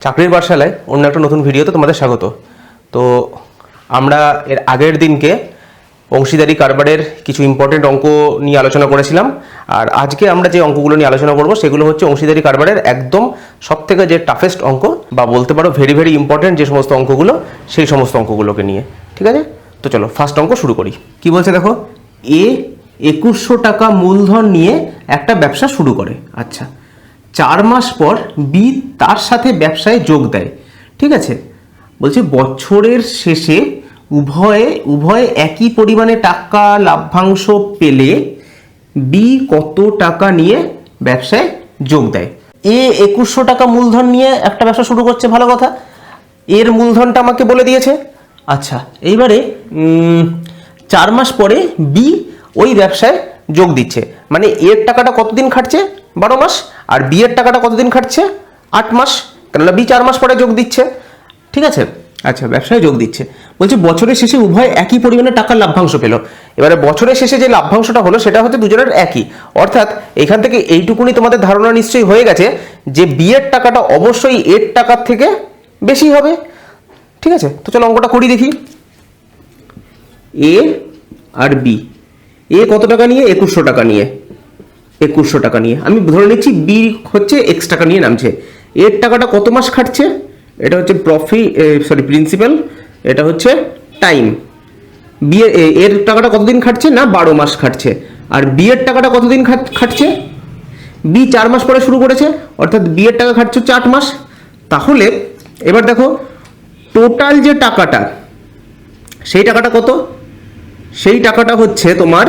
চাকরির পাঠশালায় অন্য একটা নতুন ভিডিওতে তোমাদের স্বাগত। তো আমরা এর আগের দিনকে অংশীদারি কারবারের কিছু ইম্পর্টেন্ট অঙ্ক নিয়ে আলোচনা করেছিলাম, আর আজকে আমরা যে অঙ্কগুলো নিয়ে আলোচনা করব সেগুলো হচ্ছে অংশীদারি কারবারের একদম সবথেকে যে টাফেস্ট অঙ্ক বা বলতে পারো ভেরি ভেরি ইম্পর্টেন্ট যে সমস্ত অঙ্কগুলো, সেই সমস্ত অঙ্কগুলোকে নিয়ে। ঠিক আছে, তো চলো ফার্স্ট অঙ্ক শুরু করি। কি বলছে দেখো, এ 2100 টাকা মূলধন নিয়ে একটা ব্যবসা শুরু করে। আচ্ছা, 4 মাস পর বি তার সাথে ব্যবসায় যোগ দেয়। ঠিক আছে, বলছে বছরের শেষে উভয়ে একই পরিমাণে টাকা লাভ্যাংশ পেলে বি কত টাকা নিয়ে ব্যবসায় যোগ দেয়। এ 2100 টাকা মূলধন নিয়ে একটা ব্যবসা শুরু করছে, ভালো কথা। এর মূলধনটা আমাকে বলে দিয়েছে। আচ্ছা, এইবারে 4 মাস পরে বি ওই ব্যবসায় যোগ দিচ্ছে, মানে এর টাকাটা কতদিন খাটছে? 12 মাস। আর বি এর টাকাটা কতদিন খাটছে? 8 মাস, কেননা বি 4 মাস পরে যোগ দিচ্ছে। ঠিক আছে, আচ্ছা, ব্যবসায় যোগ দিচ্ছে। বলছে বছরের শেষে উভয় একই পরিমাণে টাকার লাভ্যাংশ পেল। এবারে বছরের শেষে যে লাভ্যাংশটা হলো সেটা হচ্ছে দুজনের একই, অর্থাৎ এখান থেকে এইটুকুনি তোমাদের ধারণা নিশ্চয়ই হয়ে গেছে যে বি এর টাকাটা অবশ্যই এর টাকার থেকে বেশি হবে। ঠিক আছে, তো চলো অঙ্কটা করি দেখি। এ আর বি, এ কত টাকা নিয়ে? 2100 টাকা নিয়ে। 2100 টাকা নিয়ে আমি ধরে নিচ্ছি বি হচ্ছে এক্স টাকা নিয়ে নামছে। এর টাকাটা কত মাস খাটছে? এটা হচ্ছে প্রিন্সিপাল, এটা হচ্ছে টাইম। বি এর টাকাটা কতদিন খাটছে? না, 12 মাস খাটছে। আর বি এর টাকাটা কতদিন খাটছে? বি 4 মাস পরে শুরু করেছে, অর্থাৎ বি এর টাকা খাটছে 8 মাস। তাহলে এবার দেখো টোটাল যে টাকাটা, সেই টাকাটা কত? সেই টাকাটা হচ্ছে তোমার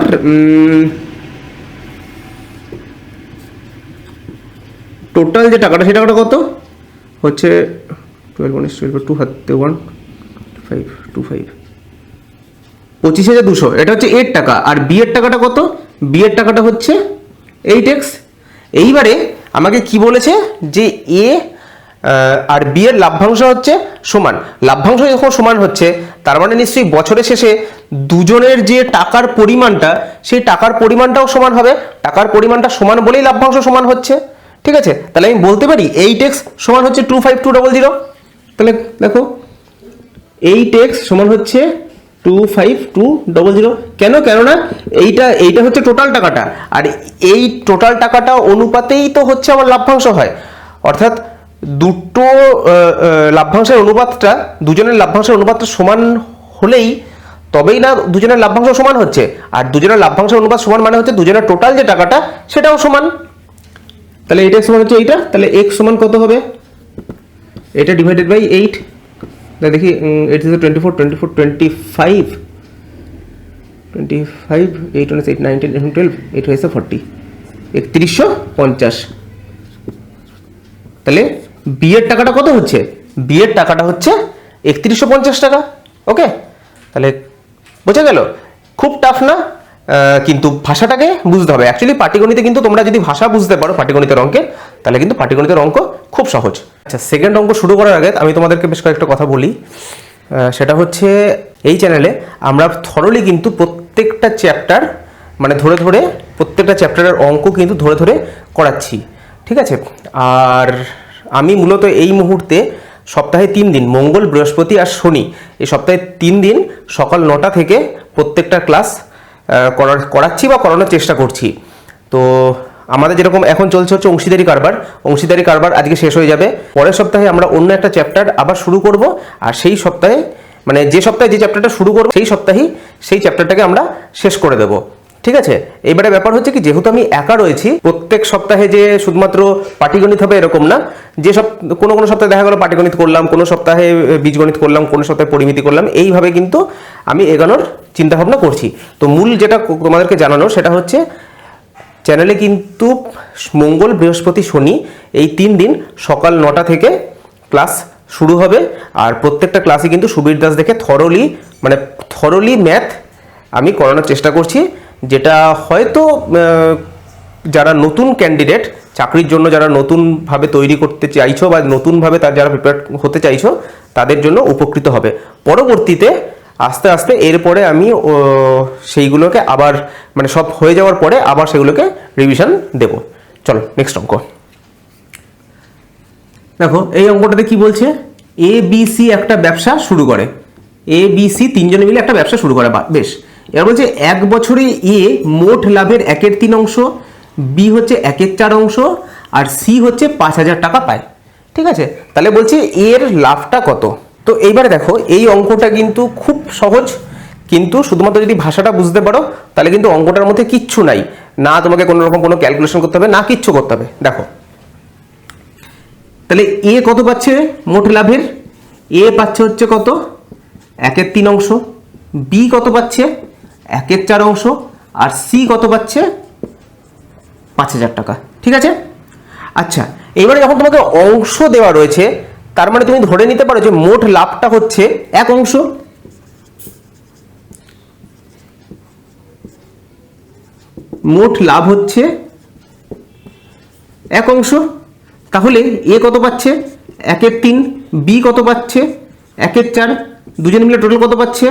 টোটাল যে টাকাটা, সেই টাকাটা কত হচ্ছে? 25,200। এটা হচ্ছে এর টাকা। আর বি এর টাকাটা কত? বি এর টাকাটা হচ্ছে 8x। এইবারে আমাকে কি বলেছে যে এ আর বি এর লাভ্যাংশ হচ্ছে সমান। লাভ্যাংশ যখন সমান হচ্ছে তার মানে নিশ্চয়ই বছরের শেষে দুজনের যে টাকার পরিমাণটা, সেই টাকার পরিমাণটাও সমান হবে। টাকার পরিমাণটা সমান বলেই লাভ্যাংশ সমান হচ্ছে। ঠিক আছে, তাহলে আমি বলতে পারি 8x সমান হচ্ছে 25200। তাহলে দেখো 8x সমান হচ্ছে 25200। কেন? কেননা এইটা হচ্ছে টোটাল টাকাটা, আর এই টোটাল টাকাটা অনুপাতেই তো হচ্ছে আমার লাভ্যাংশ হয়। অর্থাৎ দুটো লাভ্যাংশের অনুপাতটা, দুজনের লাভ্যাংশের অনুপাতটা সমান হলেই তবেই না দুজনের লাভ্যাংশ সমান হচ্ছে। আর দুজনের লাভ্যাংশের অনুপাত সমান মানে হচ্ছে দুজনের টোটাল যে টাকাটা সেটাও সমান। তাহলে এটা সমান হচ্ছে এইটা। তাহলে x সমান কত হবে? এটা ডিভাইডেড বাই 8। দেখি 8 is 24, 24 25, 25 8 1 8 19 11 12 8 হয়েছে 40, 3150। তাহলে বি এর টাকাটা কত হচ্ছে? বি এর টাকাটা হচ্ছে 3150 টাকা। ওকে, তাহলে বোঝা গেল? খুব টাফ না, কিন্তু ভাষাটাকে বুঝতে হবে। অ্যাকচুয়ালি পাটিগণিতে কিন্তু তোমরা যদি ভাষা বুঝতে পারো পাটিগণিতের অঙ্কে, তাহলে কিন্তু পাটিগণিতের অঙ্ক খুব সহজ। আচ্ছা, সেকেন্ড অঙ্ক শুরু করার আগে আমি তোমাদেরকে বেশ কয়েকটা কথা বলি। সেটা হচ্ছে এই চ্যানেলে আমরা থরলি কিন্তু প্রত্যেকটা চ্যাপ্টার, মানে ধরে ধরে প্রত্যেকটা চ্যাপ্টারের অঙ্ক কিন্তু ধরে ধরে করাচ্ছি। ঠিক আছে, আর আমি মূলত এই মুহূর্তে সপ্তাহে 3 দিন, মঙ্গল, বৃহস্পতি আর শনি, এই সপ্তাহে 3 দিন সকাল 9টা থেকে প্রত্যেকটা ক্লাস করাচ্ছি বা করানোর চেষ্টা করছি। তো আমাদের যেরকম এখন চলছে হচ্ছে অংশীদারি কারবার। অংশীদারি কারবার আজকে শেষ হয়ে যাবে। পরের সপ্তাহে আমরা অন্য একটা চ্যাপ্টার আবার শুরু করব, আর সেই সপ্তাহে, মানে যে সপ্তাহে যে চ্যাপ্টারটা শুরু করব সেই সপ্তাহেই সেই চ্যাপ্টারটাকে আমরা শেষ করে দেব। ঠিক আছে, এবারে ব্যাপার হচ্ছে কি, যেহেতু আমি একা রয়েছি, প্রত্যেক সপ্তাহে যে শুধুমাত্র পাটিগণিত হবে এরকম না। যে কোনো সপ্তাহে দেখা গেল পাটিগণিত করলাম, কোনো সপ্তাহে বীজগণিত করলাম, কোনো সপ্তাহে পরিমিতি করলাম, এইভাবে কিন্তু আমি এগোনোর চিন্তাভাবনা করছি। তো মূল যেটা তোমাদেরকে জানানো সেটা হচ্ছে চ্যানেলে কিন্তু মঙ্গল, বৃহস্পতি, শনি এই 3 দিন সকাল 9টা থেকে ক্লাস শুরু হবে। আর প্রত্যেকটা ক্লাসে কিন্তু সুবীর দাস দেখে থরলি ম্যাথ আমি করানোর চেষ্টা করছি, যেটা হয়তো যারা নতুন ক্যান্ডিডেট, চাকরির জন্য যারা নতুনভাবে তৈরি করতে চাইছো বা নতুনভাবে যারা প্রিপেয়ার হতে চাইছো, তাদের জন্য উপকৃত হবে। পরবর্তীতে আস্তে আস্তে এরপরে আমি সেইগুলোকে আবার, মানে সব হয়ে যাওয়ার পরে আবার সেগুলোকে রিভিশন দেব। চলো নেক্সট অঙ্ক। দেখো এই অঙ্কটাতে কি বলছে, এ বি সি একটা ব্যবসা শুরু করে, এ বি সি তিনজনে মিলে একটা ব্যবসা শুরু করে, বেশ। এবার বলছে 1 বছরে এ মোট লাভের 1/3 অংশ, বি হচ্ছে 1/4 অংশ, আর সি হচ্ছে 5,000 টাকা পায়। ঠিক আছে, তাহলে বলছে এর লাভটা কত। তো এইবারে দেখো এই অঙ্কটা কিন্তু খুব সহজ, কিন্তু শুধুমাত্র যদি ভাষাটা বুঝতে পারো তাহলে কিন্তু অঙ্কটার মধ্যে কিচ্ছু নাই, না তোমাকে কোনো রকম কোনো ক্যালকুলেশন করতে হবে, না কিচ্ছু করতে হবে। দেখো তাহলে এ কত পাচ্ছে মোট লাভের, এ পাচ্ছে হচ্ছে কত 1/3 অংশ, বি কত পাচ্ছে 1/4 অংশ, আর সি কত পাচ্ছে 5,000 টাকা। ঠিক আছে, আচ্ছা এবারে যখন তোমাকে অংশ দেওয়া রয়েছে তার মানে তুমি ধরে নিতে পারো যে মোট লাভটা হচ্ছে 1 অংশ। মোট লাভ হচ্ছে 1 অংশ, তাহলে এ কত পাচ্ছে 1/3, বি কত পাচ্ছে 1/4, দুজনে মিলে টোটাল কত পাচ্ছে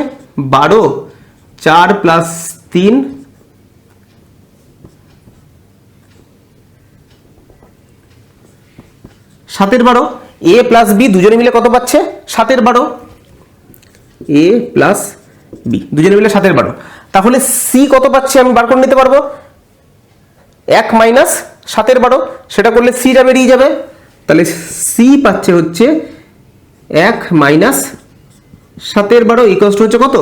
12, 4 + 3 7/12, এ প্লাস বি দুজনে মিলে কত পাচ্ছে 7/12, এ প্লাস বি দুজনে মিলে 7/12, তাহলে সি কত পাচ্ছে আমি বার করে নিতে পারবো 1 - 7/12, সেটা করলে সিটা বেরিয়ে যাবে, তাহলে সি পাচ্ছে হচ্ছে 1 - 7/12 ইকুয়ালস টু হচ্ছে কত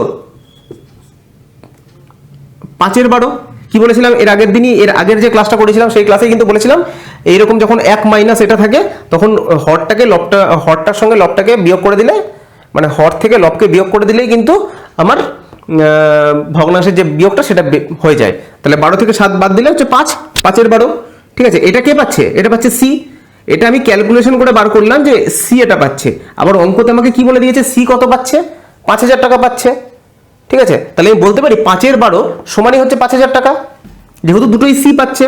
5/12। কি বলেছিলাম এর আগের দিনই, এর আগের যে ক্লাসটা করেছিলাম সেই ক্লাসে কিন্তু বলেছিলাম এইরকম যখন 1 - এটা থাকে তখন হরটাকে লবটা, হরটার সঙ্গে লবটাকে বিয়োগ করে দিলে, মানে হর থেকে লবকে বিয়োগ করে দিলেই কিন্তু আমার ভগ্নাংশের যে বিয়োগটা সেটা হয়ে যায়। তাহলে 12 থেকে 7 বাদ দিলে হচ্ছে 5, 5/12। ঠিক আছে, এটা কে পাচ্ছে, এটা পাচ্ছে সি, এটা আমি ক্যালকুলেশন করে বার করলাম যে সি এটা পাচ্ছে, আবার অঙ্কতে আমাকে কি বলে দিয়েছে সি কত পাচ্ছে 5,000 টাকা পাচ্ছে। ঠিক আছে, তাহলে আমি বলতে পারি 5/12 সমানই হচ্ছে 5,000 টাকা, যেহেতু দুটোই সি পাচ্ছে,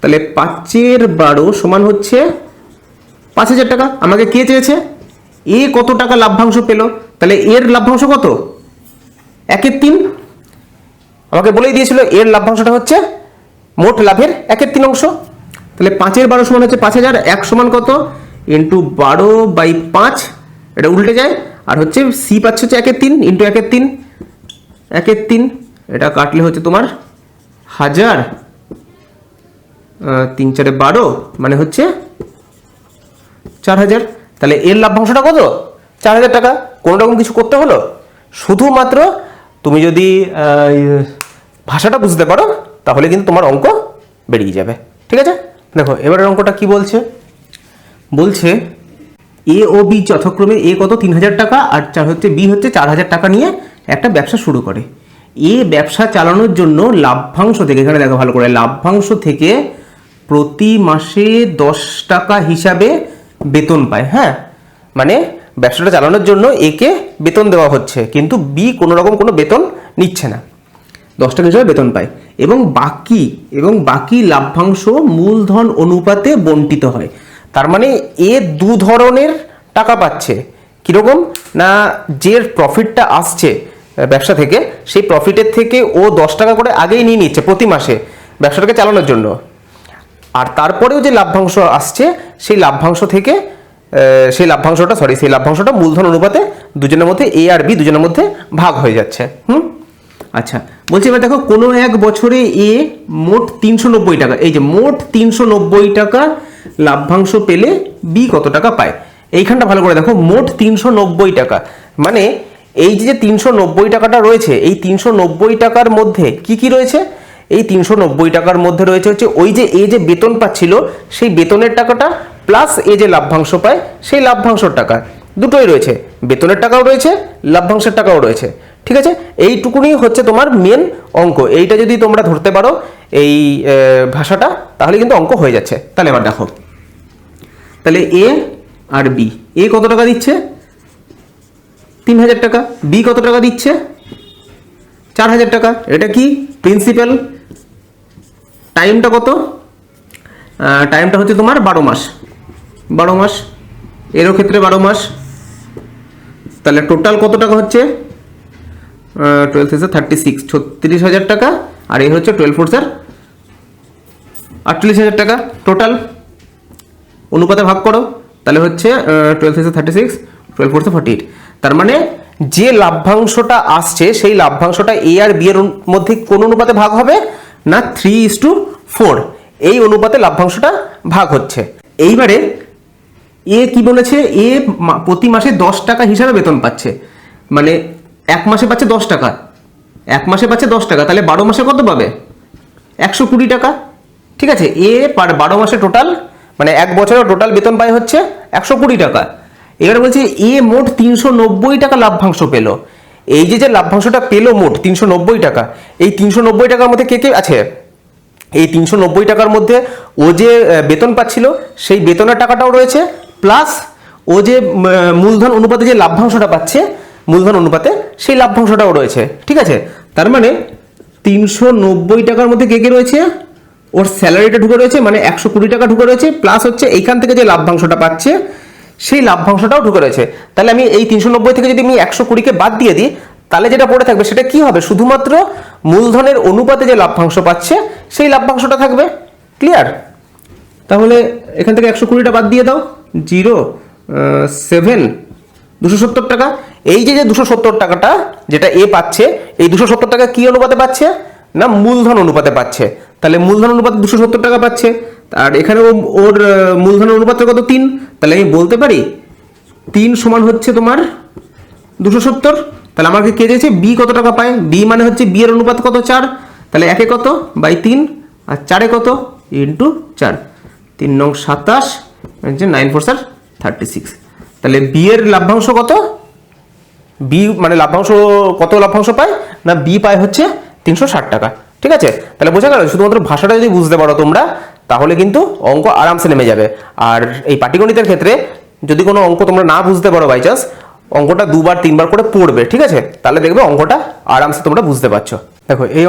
তাহলে 5/12 সমান হচ্ছে 5,000 টাকা। আমাকে কে চেয়েছে এ কত টাকা লাভ্যাংশ পেল, তাহলে এর লাভ্যাংশ কত 1/3, আমাকে বলেই দিয়েছিল এর লাভ্যাংশটা হচ্ছে মোট লাভের 1/3 অংশ, তাহলে 5/12 সমান হচ্ছে 5,000, 1 সমান কত ইন্টু 12/5, এটা উল্টে যায়, আর হচ্ছে সি পাচ্ছে হচ্ছে 1/3 ইন্টু 1/3, 1/3 এটা কাটলে হচ্ছে তোমার 1000, 3 × 4 = 12, মানে হচ্ছে 4,000। তাহলে এর লাভ্যাংশটা কত 4,000 টাকা। কোনো রকম কিছু করতে হলো, শুধুমাত্র তুমি যদি ভাষাটা বুঝতে পারো তাহলে কিন্তু তোমার অঙ্ক বেরিয়ে যাবে। ঠিক আছে, দেখো এবারের অঙ্কটা কি বলছে, বলছে এ ও বি যথাক্রমে এ কত 3,000 টাকা আর হচ্ছে বি হচ্ছে 4,000 টাকা নিয়ে একটা ব্যবসা শুরু করে। এ ব্যবসা চালানোর জন্য লাভ্যাংশ থেকে, এখানে দেখো ভালো করে, লাভ্যাংশ থেকে প্রতি মাসে 10 টাকা হিসাবে বেতন পায়। হ্যাঁ, মানে ব্যবসাটা চালানোর জন্য একে বেতন দেওয়া হচ্ছে, কিন্তু বি কোনো রকম কোনো বেতন নিচ্ছে না, 10 টাকা হিসাবে বেতন পায়, এবং বাকি লাভ্যাংশ মূলধন অনুপাতে বণ্টিত হয়। তার মানে এ 2 ধরনের টাকা পাচ্ছে। কিরকম না, যে প্রফিটটা আসছে ব্যবসা থেকে সেই প্রফিটের থেকে ও 10 টাকা করে আগেই নিয়ে নিচ্ছে প্রতি মাসে ব্যবসাটাকে চালানোর জন্য, আর তারপরেও যে লাভ্যাংশ আসছে সেই লাভ্যাংশটা মূলধন অনুপাতে দুজনের মধ্যে এ আর বি দুজনের মধ্যে ভাগ হয়ে যাচ্ছে। আচ্ছা, বলছি এবার দেখো কোনো এক বছরে এ মোট 390 টাকা, এই যে মোট 390 টাকা লাভ্যাংশ পেলে বি কত টাকা পায়। এইখানটা ভালো করে দেখো, মোট 390 টাকা, মানে এই যে 390 টাকাটা রয়েছে, এই 390 টাকার মধ্যে কি কি রয়েছে, এই 390 টাকার মধ্যে রয়েছে হচ্ছে ওই যে এ যে বেতন পাচ্ছিল সেই বেতনের টাকাটা প্লাস এ যে লাভ্যাংশ পায় সেই লাভ্যাংশের টাকা, দুটোই রয়েছে, বেতনের টাকাও রয়েছে লাভ্যাংশের টাকাও রয়েছে। ঠিক আছে, এইটুকুনি হচ্ছে তোমার মেন অঙ্ক। এইটা যদি তোমরা ধরতে পারো এই ভাষাটা, তাহলে কিন্তু অঙ্ক হয়ে যাচ্ছে। তাহলে এবার দেখো, তাহলে এ আর বি, এ কত টাকা দিচ্ছে 3,000 টাকা, বি কত টাকা দিচ্ছে 4,000 টাকা। এটা কি প্রিন্সিপাল, টাইমটা কত, টাইমটা হচ্ছে তোমার 12 মাস, 12 মাস, এরও ক্ষেত্রে 12 মাস। তাহলে টোটাল কত টাকা হচ্ছে 12 × 36, 36,000 টাকা, আর এই হচ্ছে 12 × 4 48,000 টাকা টোটাল। অনুপাতে ভাগ করো, তাহলে হচ্ছে 12 36, 12 4 48। তার মানে যে লাভ্যাংশটা আসছে সেই লাভ্যাংশটা এ আর বি এর মধ্যে কোন অনুপাতে ভাগ হবে না 3:4 এই অনুপাতে লাভ্যাংশটা ভাগ হচ্ছে। এইবারে এ কি বলেছে, এ প্রতি মাসে 10 টাকা হিসাবে বেতন পাচ্ছে, মানে এক মাসে পাচ্ছে 10 টাকা, এক মাসে পাচ্ছে 10 টাকা, তাহলে 12 মাসে কত পাবে 120 টাকা। ঠিক আছে, এ 12 মাসে টোটাল মানে এক বছরের টোটাল বেতন পায় হচ্ছে 120 টাকা। এবারে বলছে এ মোট 390 টাকা লাভ্যাংশ পেল। এই যে লাভ্যাংশটা পেল মোট 390 টাকা, এই 390 টাকার মধ্যে কে কে আছে, এই 390 টাকার মধ্যে ও যে বেতন পাচ্ছিল সেই বেতনের টাকাটাও রয়েছে, প্লাস ও যে মূলধন অনুপাতে যে লাভ্যাংশটা পাচ্ছে মূলধন অনুপাতে সেই লাভ্যাংশটাও রয়েছে। ঠিক আছে, তার মানে 390 টাকার মধ্যে কে কে রয়েছে, ওর স্যালারিটা ঢুকে রয়েছে মানে 120 টাকা ঢুকে রয়েছে, প্লাস হচ্ছে এইখান থেকে যে লাভ্যাংশটা পাচ্ছে সেই লাভ্যাংশটাও ঢুকে রয়েছে। তাহলে আমি এই 390 থেকে যদি আমি 120-কে বাদ দিয়ে দিই তাহলে যেটা পড়ে থাকবে সেটা কি হবে, শুধুমাত্র মূলধনের অনুপাতে যে লাভ্যাংশ পাচ্ছে সেই লাভ্যাংশটা থাকবে। ক্লিয়ার? তাহলে এখান থেকে 120টা বাদ দিয়ে দাও, 0.7 270 টাকা। এই যে 270 টাকাটা যেটা এ পাচ্ছে, এই 270 টাকা কি অনুপাতে পাচ্ছে না মূলধন অনুপাতে পাচ্ছে। তাহলে মূলধন অনুপাতে 270 টাকা পাচ্ছে, আর এখানে ওর মূলধন অনুপাতে কত 3, তাহলে আমি বলতে পারি 3 সমান হচ্ছে তোমার 270। তাহলে আমাকে কে দিয়েছে বি কত টাকা পায়, বি মানে হচ্ছে বি এর অনুপাত কত 4, তাহলে একে কত বাই 3 আর 4-এ কত ইন্টু 4, 3 নং 27 9 4 36। তাহলে বি এর লাভ্যাংশ কত, বি মানে লাভ্যাংশ কত লাভ্যাংশ পায় না বি পায় হচ্ছে 360 টাকা। ঠিক আছে, তাহলে বোঝা গেল, শুধুমাত্র ভাষাটা যদি বুঝতে পারো তোমরা তাহলে কিন্তু অঙ্ক আরামসে নেমে যাবে। আর এই পাটিগণিতের ক্ষেত্রে যদি কোনো অঙ্ক তোমরা না বুঝতে পারো বাই চান্স, অঙ্কটা 2বার 3বার করে পড়বে। ঠিক আছে, তাহলে দেখবে অঙ্কটা আরামসে তোমরা বুঝতে পারছো। দেখো এই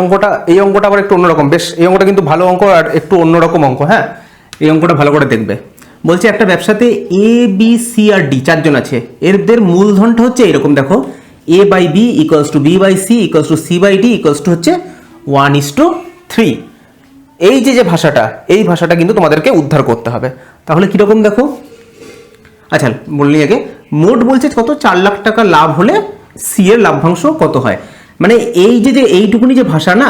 অঙ্কটা আবার একটু অন্যরকম, বেশ এই অঙ্কটা কিন্তু ভালো অঙ্ক আর একটু অন্যরকম অঙ্ক। হ্যাঁ, এই অঙ্কটা ভালো করে দেখবে। বলছে একটা ব্যবসাতে এ বি সি আর ডি 4 জন আছে, এদের মূলধনটা হচ্ছে এরকম, দেখো A by B equals to B by C equals to C by D equals to হচ্ছে 1:3। এই যে ভাষাটা, এই ভাষাটা কিন্তু তোমাদেরকে উদ্ধার করতে হবে। তাহলে কিরকম দেখো, আচ্ছা বললি আগে, মোট বলছে কত 4 লাখ টাকা লাভ হলে সি এর লাভ্যাংশ কত হয়। মানে এই যে এইটুকুনি যে ভাষা না,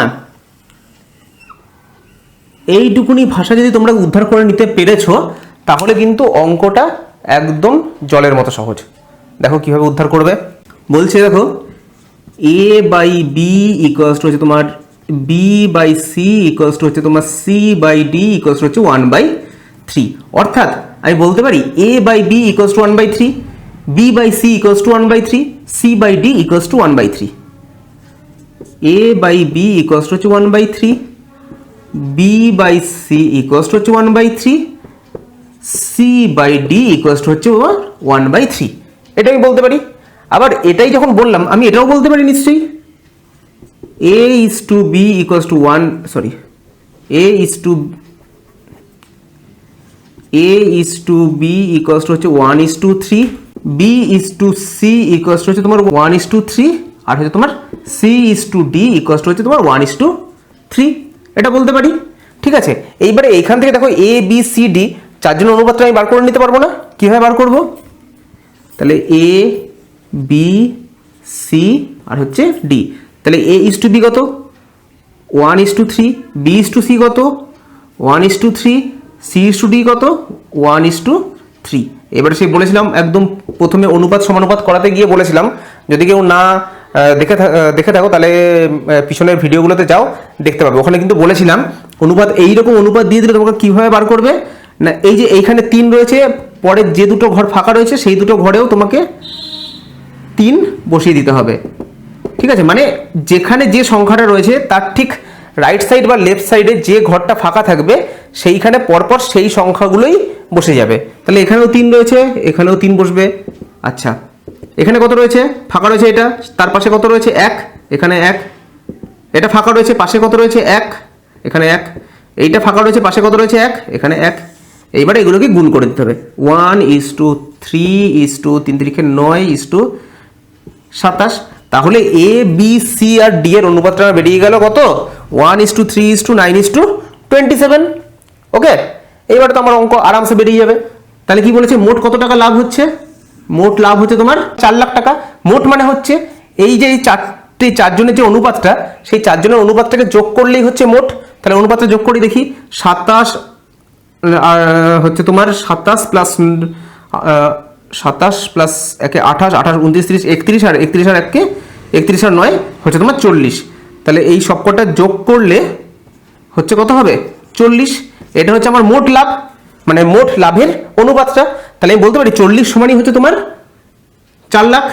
এইটুকুনি ভাষা যদি তোমরা উদ্ধার করে নিতে পেরেছো তাহলে কিন্তু অঙ্কটা একদম জলের মতো সহজ। দেখো কিভাবে উদ্ধার করবে, বলছে দেখো A by B equals to হচ্ছে তোমার B by C equals to হচ্ছে তোমার C by D equals to হচ্ছে 1/3। অর্থাৎ আমি বলতে পারি A by B equals to 1/3, B by C equals to 1/3, C by D equals to 1/3। A by B equals to হচ্ছে 1/3, B by C equals to হচ্ছে 1/3, C by D equals to হচ্ছে 1/3। এটা আমি বলতে পারি। আবার এটাই যখন বললাম আমি এটাও বলতে পারি নিশ্চয়ই, a is to b equals to 1, sorry, a is to b equals to হচ্ছে 1:3, b is to c equals to হচ্ছে তোমার 1:3, আর হচ্ছে তোমার c is to d equals to হচ্ছে তোমার 1:3। এটা বলতে পারি। ঠিক আছে, এইবারে এইখান থেকে দেখো a b c d 4 জনের অনুপাতটা আমি বার করে নিতে পারবো না, কিভাবে বার করব, তাহলে a b c আর হচ্ছে d, তাহলে a is to b কত 1:3, b is to c কত 1:3, c is to d কত 1:3। এবারে সেই বলেছিলাম একদম প্রথমে অনুপাত সমানুপাত করাতে গিয়ে বলেছিলাম, যদি কেউ না দেখে থাকো তাহলে পিছনের ভিডিওগুলোতে যাও দেখতে পাবে, ওখানে কিন্তু বলেছিলাম অনুপাত এইরকম অনুপাত দিয়ে দিলে তোমাকে কীভাবে বার করবে না, এই যে এইখানে 3 রয়েছে, পরে যে দুটো ঘর ফাঁকা রয়েছে সেই দুটো ঘরেও তোমাকে 3 বসিয়ে দিতে হবে। ঠিক আছে, মানে যেখানে যে সংখ্যাটা রয়েছে তার ঠিক রাইট সাইড বা লেফট সাইডে যে ঘরটা ফাঁকা থাকবে সেইখানে পরপর সেই সংখ্যাগুলোই বসে যাবে। তাহলে এখানেও 3 রয়েছে, এখানেও 3 বসবে। আচ্ছা, এখানে কত রয়েছে ফাঁকা রয়েছে, এটা তার পাশে কত রয়েছে 1, এখানে 1, এটা ফাঁকা রয়েছে পাশে কত রয়েছে 1, এখানে 1, এইটা ফাঁকা রয়েছে পাশে কত রয়েছে 1, এখানে 1। এইবারে এগুলোকে গুণ করে দিতে হবে, 1:3:9:27। তাহলে এ বি সি আর ডি এর অনুপাতটা বেরিয়ে গেল কত 1:3:9:27। ওকে, এইবারে তো আমার অঙ্ক আরামসে বেরিয়ে যাবে। তাহলে কি বলেছে, মোট কত টাকা লাভ হচ্ছে? মোট লাভ হচ্ছে তোমার 4 লাখ টাকা। মোট মানে হচ্ছে এই যে চারজনের যে অনুপাতটা, সেই চারজনের অনুপাতটাকে যোগ করলেই হচ্ছে মোট। তাহলে অনুপাতটা যোগ করি দেখি, 27 হচ্ছে তোমার 27 প্লাস 27 প্লাস 1 28, 28 29 30 31, আর 31 আর 1 31 আর 9 হচ্ছে তোমার 40। তাহলে এই সবকটা যোগ করলে হচ্ছে কত হবে? 40। এটা হচ্ছে আমার মোট লাভ, মানে মোট লাভের অনুপাতটা। তাহলে আমি বলতে পারি 40 সমানই হচ্ছে তোমার 4 লাখ।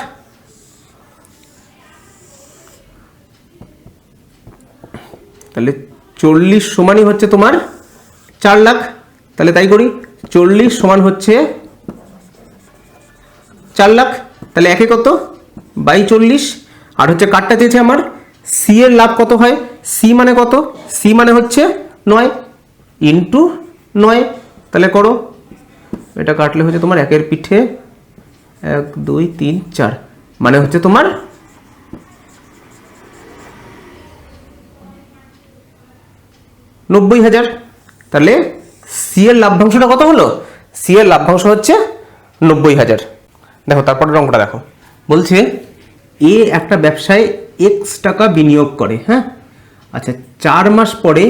তাহলে 40 সমানই হচ্ছে তোমার 4 লাখ। তাহলে তাই করি, 40 সমান হচ্ছে 4 লাখ। তাহলে একে কত? বাই 40। আর হচ্ছে কাটটা চেয়েছে আমার, সি এর লাভ কত হয়? সি মানে কত? সি মানে হচ্ছে 9 ইন্টু 9। তাহলে করো, এটা কাটলে হচ্ছে তোমার 1 এর পিঠে 1 2 3 4, মানে হচ্ছে তোমার 90,000। তাহলে সি এর লাভ্যাংশটা কত হলো? সি এর লাভ্যাংশ হচ্ছে 90,000। দেখো তারপরের অঙ্কটা দেখো, বলছে এ একটা ব্যবসায় এক্স টাকা বিনিয়োগ করে, হ্যাঁ, আচ্ছা 4 মাস পরে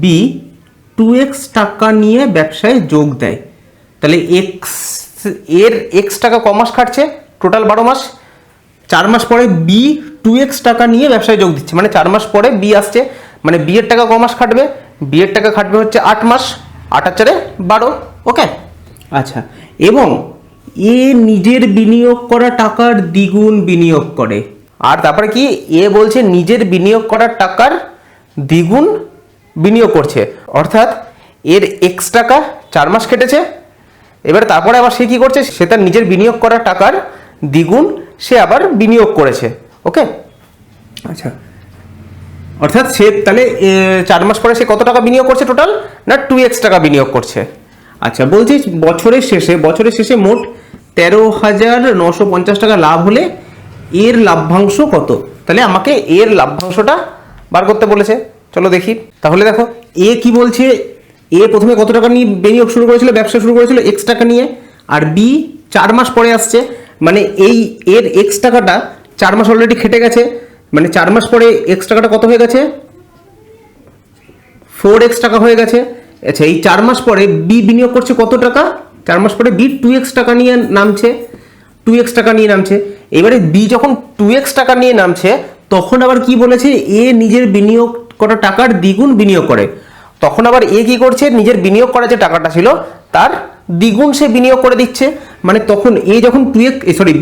বি 2x টাকা নিয়ে ব্যবসায় যোগ দেয়। তাহলে এক্স এর এক্স টাকা ক মাস খাটছে? টোটাল 12 মাস। 4 মাস পরে বি 2x টাকা নিয়ে ব্যবসায় যোগ দিচ্ছে, মানে 4 মাস পরে বি আসছে, মানে বি এর টাকা ক মাস খাটবে? বি এর টাকা খাটবে হচ্ছে 8 মাস, 8 আর 4 12। ওকে, আচ্ছা, এবং এ নিজের বিনিয়োগ করা টাকার দ্বিগুণ বিনিয়োগ করে। আর তারপরে কি, এ বলছে নিজের বিনিয়োগ করা টাকার দ্বিগুণ বিনিয়োগ করছে, অর্থাৎ এর এক্স টাকা 4 মাস কেটেছে, এবার তারপরে আবার সে কি করছে, সে তার নিজের বিনিয়োগ করা টাকার দ্বিগুণ সে আবার বিনিয়োগ করেছে। ওকে, আচ্ছা, অর্থাৎ সে তাহলে 4 মাস পরে সে কত টাকা বিনিয়োগ করছে টোটাল? না 2x টাকা বিনিয়োগ করছে। আচ্ছা, বলছি বছরের শেষে মোট 13,950 টাকা লাভ হলে এর লাভ্যাংশ কত? তাহলে আমাকে এর লাভ্যাংশটা বার করতে বলেছে, চলো দেখি। তাহলে দেখো, এ কি বলছে, এ প্রথমে কত টাকা নিয়ে বিনিয়োগ শুরু করেছিল, ব্যবসা শুরু করেছিল x টাকা নিয়ে, আর বি 4 মাস পরে আসছে, মানে এই এর x টাকাটা 4 মাস অলরেডি খেটে গেছে, মানে 4 মাস পরে x টাকাটা কত হয়ে গেছে? 4x টাকা হয়ে গেছে। আচ্ছা, এই 4 মাস পরে বি বিনিয়োগ করছে কত টাকা? 4 মাস পরে বি 2x টাকা নিয়ে নামছে, 2x টাকা নিয়ে নামছে। এবারে বি যখন 2x টাকা নিয়ে নামছে, তখন আবার কি বলেছে, এ নিজের বিনিয়োগ করা টাকার দ্বিগুণ বিনিয়োগ করে। তখন আবার এ কি করছে, নিজের বিনিয়োগ করা যে টাকাটা ছিল তার দ্বিগুণ সে বিনিয়োগ করে দিচ্ছে, মানে তখন এ যখন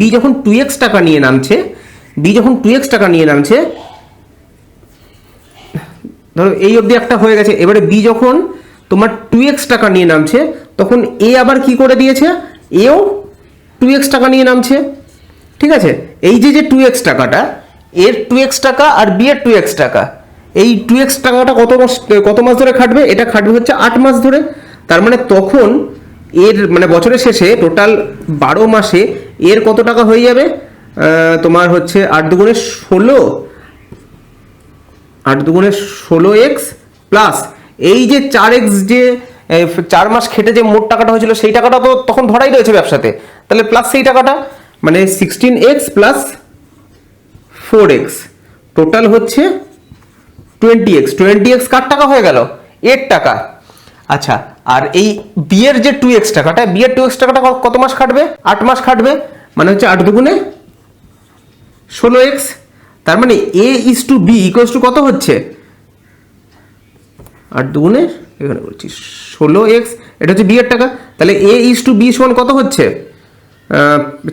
বি যখন 2x টাকা নিয়ে নামছে, ধরো এই অবধি একটা হয়ে গেছে। এবারে বি যখন তোমার 2x টাকা নিয়ে নামছে, তখন এ আবার কি করে দিয়েছে, এও 2x টাকা নিয়ে নামছে। ঠিক আছে, এই যে 2x টাকাটা, এর 2x টাকা আর বি এর 2x টাকা, এই 2x টাকাটা কত মাস ধরে খাটবে? এটা খাটবে হচ্ছে 8 মাস ধরে। তার মানে তখন এর মানে বছরের শেষে টোটাল 12 মাসে এর কত টাকা হয়ে যাবে? তোমার হচ্ছে 8 দুগুণে 16, 8 দুগুণে 16x প্লাস এই যে 4x, যে 4 মাস খেটে যে মোট টাকাটা হয়েছিল সেই টাকাটা তো তখন ধরাই রয়েছে ব্যবসাতে, তাহলে প্লাস সেই টাকাটা, মানে 16x প্লাস 4x, টোটাল হচ্ছে 20x কার টাকা হয়ে গেল? এর টাকা। আচ্ছা, আর এই বি এর যে 2x টাকাটা, বি এর 2x টাকাটা কত মাস খাটবে? 8 মাস খাটবে, মানে হচ্ছে 8 দুগুণে 16x। তার মানে a is to b equals to কত হচ্ছে? 8 দুগুণে এখানে বলছি 16x, এটা হচ্ছে বি এর টাকা। তাহলে a is to b সমান কত হচ্ছে?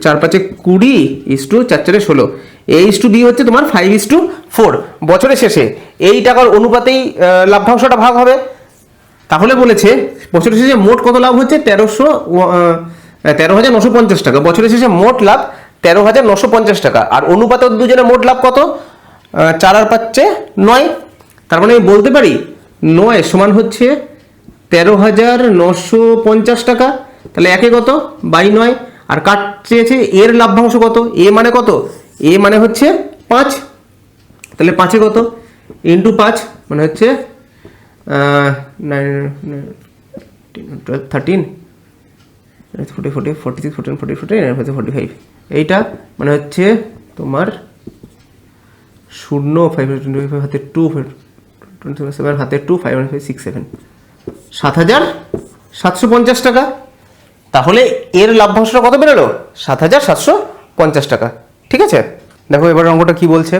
4 5 20 is to 4 4 16, a is to b হচ্ছে তোমার 5:4। বছরের শেষে এই টাকার অনুপাতেই লাভ্যাংশটা ভাগ হবে। তাহলে বলেছে বছরের শেষে মোট কত লাভ হচ্ছে? 13,950 টাকা। বছরের শেষে মোট লাভ 13,950 টাকা, আর অনুপাতে দুজনের মোট লাভ কত? 4 আর 5 9। তার মানে আমি বলতে পারি 9 সমান হচ্ছে 13,950 টাকা। তাহলে একে কত? বাই 9। আর কাট চেয়েছে এর লাভ্যাংশ কত? এ মানে কত? এ মানে হচ্ছে 5। তাহলে 5 কত? ইন্টু 5 মানে হচ্ছে 9 13 46, 45, এইটা মানে হচ্ছে তোমার 0, 5, 25 হাতে 2, 27 হাতে 2, 5, 5, 6, 7, 7,750 টাকা। তাহলে এর লাভ্যাংশটা কত বেরোলো? 7,750 টাকা। ঠিক আছে, দেখো এবার অঙ্কটা কি বলছে।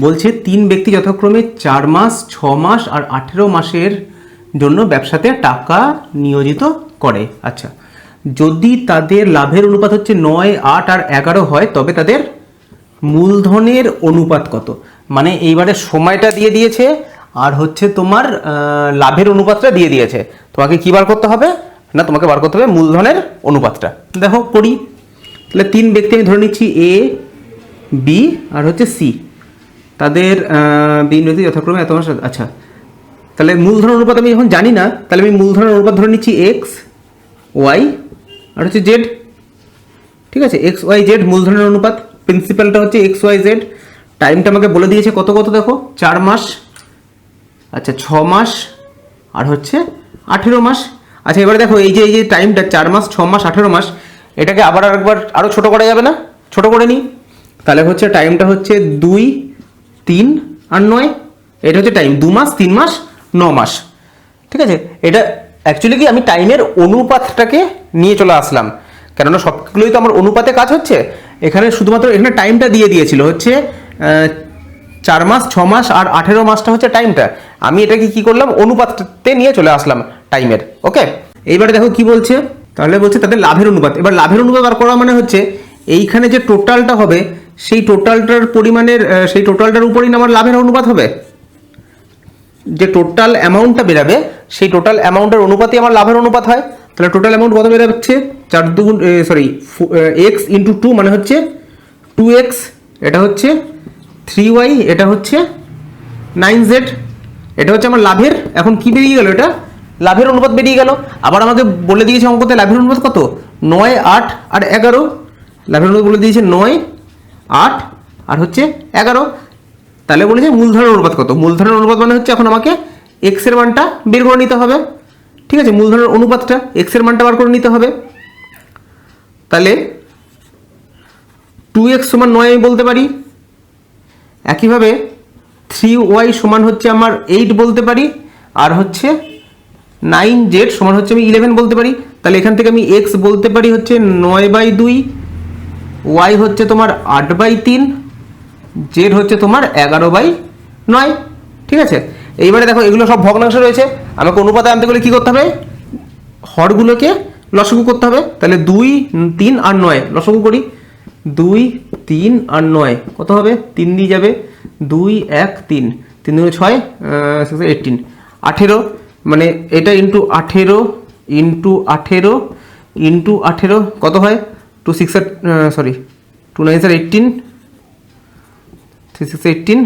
বলছে 3 ব্যক্তি যথাক্রমে 4 মাস, 6 মাস আর 18 মাসের জন্য ব্যবসাতে টাকা নিয়োজিত করে। আচ্ছা, যদি তাদের লাভের অনুপাত হচ্ছে 9, 8 আর 11 হয়, তবে তাদের মূলধনের অনুপাত কত? মানে এইবারে সময়টা দিয়ে দিয়েছে আর হচ্ছে তোমার লাভের অনুপাতটা দিয়ে দিয়েছে। তোমাকে কি বার করতে হবে না, তোমাকে বার করতে হবে মূলধনের অনুপাতটা। দেখো করি, তাহলে 3 ব্যক্তি আমি ধরে নিচ্ছি এ, বি আর হচ্ছে সি। তাদের দিন রয়েছে যথাক্রমে এত মাস। আচ্ছা, তাহলে মূলধন অনুপাত আমি যখন জানি না, তাহলে আমি মূলধনের অনুপাত ধরে নিচ্ছি এক্স, ওয়াই আর হচ্ছে জেড। ঠিক আছে, এক্স ওয়াই জেড মূলধনের অনুপাত। প্রিন্সিপালটা হচ্ছে এক্স ওয়াই জেড। টাইমটা আমাকে বলে দিয়েছে কত কত, দেখো 4 মাস, আচ্ছা 6 মাস আর হচ্ছে 18 মাস। আচ্ছা এবারে দেখো এই যে টাইমটা 4 মাস, 6 মাস, 18 মাস, এটাকে আবার আরেকবার আরও ছোটো করা যাবে না? ছোট করে নিই, তাহলে হচ্ছে টাইমটা হচ্ছে 2, 3 আর 9। এটা হচ্ছে টাইম 2 মাস, 3 মাস, 9 মাস। ঠিক আছে, এটা অ্যাকচুয়ালি কি আমি টাইমের অনুপাতটাকে নিয়ে চলে আসলাম, কেননা সবগুলোই তো আমার অনুপাতে কাজ হচ্ছে। এখানে শুধুমাত্র এখানে টাইমটা দিয়ে দিয়েছিল হচ্ছে 4 মাস, 6 মাস আর 18 মাসটা হচ্ছে টাইমটা। আমি এটাকে কি করলাম, অনুপাততে নিয়ে চলে আসলাম টাইমের। ওকে, এইবারে দেখো কি বলছে, তাহলে বলছে তাদের লাভের অনুপাত। এবার লাভের অনুপাত বার করা মানে হচ্ছে এইখানে যে টোটালটা হবে সেই টোটালটার পরিমাণের সেই টোটালটার উপরই আমার লাভের অনুপাত হবে। যে টোটাল অ্যামাউন্টটা বেরাবে সেই টোটাল অ্যামাউন্টের অনুপাতই আমার লাভের অনুপাত হয়। তাহলে টোটাল অ্যামাউন্ট কত বেরাচ্ছে? 4 দুগুণ এক্স ইন্টু 2 মানে হচ্ছে 2x, এটা হচ্ছে 3y, এটা হচ্ছে 9z। এটা হচ্ছে আমার লাভের। এখন কি বেরিয়ে গেল? এটা লাভের অনুপাত বেরিয়ে গেল। আবার আমাকে বলে দিয়েছে অঙ্কতে লাভের অনুপাত কত, 9, 8 আর 11। লাভের অনুপাত বলে দিয়েছে 9, 8 আর হচ্ছে 11। তাহলে বলেছে মূলধনের অনুপাত কত? মূলধনের অনুপাত মানে হচ্ছে এখন আমাকে এক্স এর মানটা বের করে নিতে হবে। ঠিক আছে, মূলধনের অনুপাতটা এক্স এর মানটা বার করে নিতে হবে। তাহলে 2x সমান 9 আমি বলতে পারি। একইভাবে 3y সমান হচ্ছে আমার 8 বলতে পারি, আর হচ্ছে 9z সমান হচ্ছে আমি 11 বলতে পারি। তাহলে এখান থেকে আমি x বলতে পারি হচ্ছে 9/2, y হচ্ছে তোমার 8/3, z হচ্ছে তোমার 11/9। ঠিক আছে, এইবারে দেখো এগুলো সব ভগ্নাংশ রয়েছে, আমাকে অনুপাতে আনতে গেলে কী করতে হবে? হরগুলোকে লসাগু করতে হবে। তাহলে 2, 3 আর 9 লসাগু করি। 2, 3 আর 9 কত হবে? 3 দিয়ে যাবে, 2, 1, 3, 3 2 6, 18, 18 মানে এটা ইন্টু 18 ইন্টু 18 ইন্টু 18 কত হয়? 2 6 2 9 18, 3 6 18,